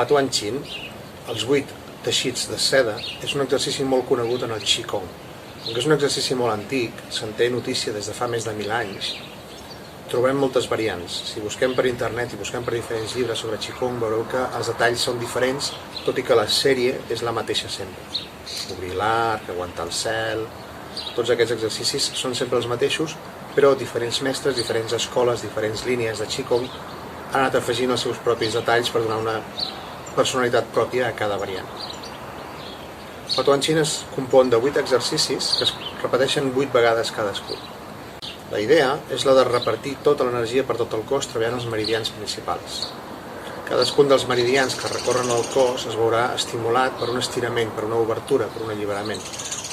Patuan Chin, els 8 teixits de seda, és un exercici molt conegut en el Qigong. Com que és un exercici molt antic, se'n té notícia des de fa més de 1.000 anys, trobem moltes variants. Si busquem per internet i busquem per diferents llibres sobre Qigong, veureu que els detalls són diferents, tot i que la sèrie és la mateixa sempre. Obrir l'arc, aguantar el cel... Tots aquests exercicis són sempre els mateixos, però diferents mestres, diferents escoles, diferents línies de Qigong han anat afegint els seus propis detalls per donar una personalitat pròpia a cada variant. Patuan Chin es compon de 8 exercicis que es repeteixen 8 vegades cadascun. La idea és la de repartir tota l'energia per tot el cos treballant els meridians principals. Cadascun dels meridians que recorren el cos es veurà estimulat per un estirament, per una obertura, per un alliberament,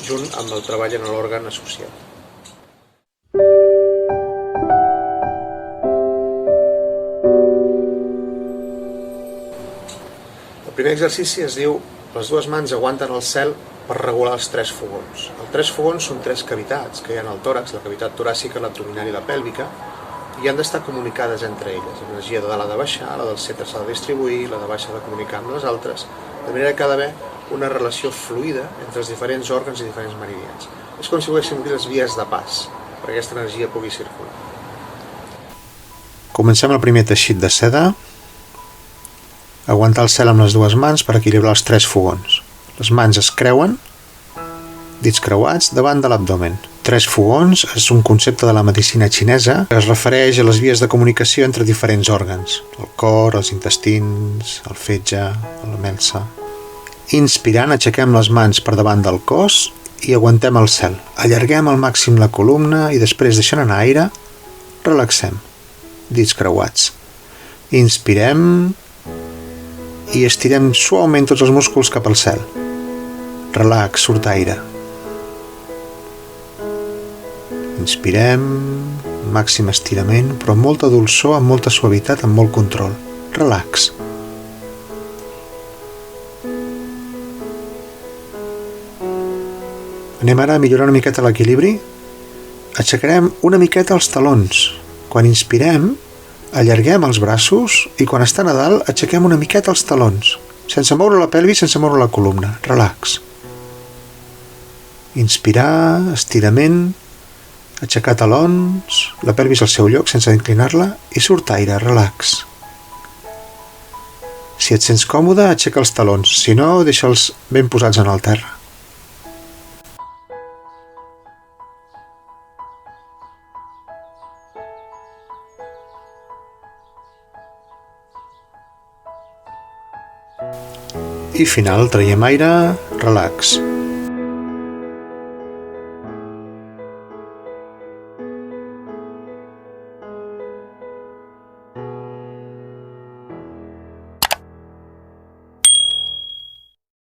junt amb el treball en l'òrgan associat. El primer exercici es diu les dues mans aguanten el cel per regular els 3 fogons. Els 3 fogons són 3 cavitats que hi ha al tòrax, la cavitat toràcica, l'abdominal i la pèlvica, i han d'estar comunicades entre elles. L'energia de dalt ha de baixar, la del centre s'ha de distribuir, la de baix ha de comunicar amb les altres, de manera que ha d'haver una relació fluida entre els diferents òrgans i diferents meridians. És com si haguéssim obrir les vies de pas, perquè aquesta energia pugui circular. Comencem el primer teixit de seda. Aguantar el cel amb les dues mans per equilibrar els 3 fogons. Les mans es creuen, dits creuats, davant de l'abdomen. 3 fogons és un concepte de la medicina xinesa que es refereix a les vies de comunicació entre diferents òrgans, el cor, els intestins, el fetge, la melsa. Inspirant, aixequem les mans per davant del cos i aguantem el cel. Allarguem al màxim la columna i després, deixant anar aire, relaxem, dits creuats. Inspirem i estirem suaument tots els músculs cap al cel. Relax, surt aire. Inspirem, màxim estirament, però amb molta dolçor, amb molta suavitat, amb molt control. Relax. Anem ara a millorar una miqueta l'equilibri. Aixecarem una miqueta els talons. Quan inspirem, allarguem els braços i quan estan a dalt, aixequem una miqueta els talons, sense moure la pelvis, sense moure la columna. Relax. Inspirar, estirament, aixecar talons, la pelvis al seu lloc sense inclinar-la i surt aire, relax. Si et sents còmode, aixeca els talons, si no, deixa'ls ben posats en el terra. I final, traiem aire, relax.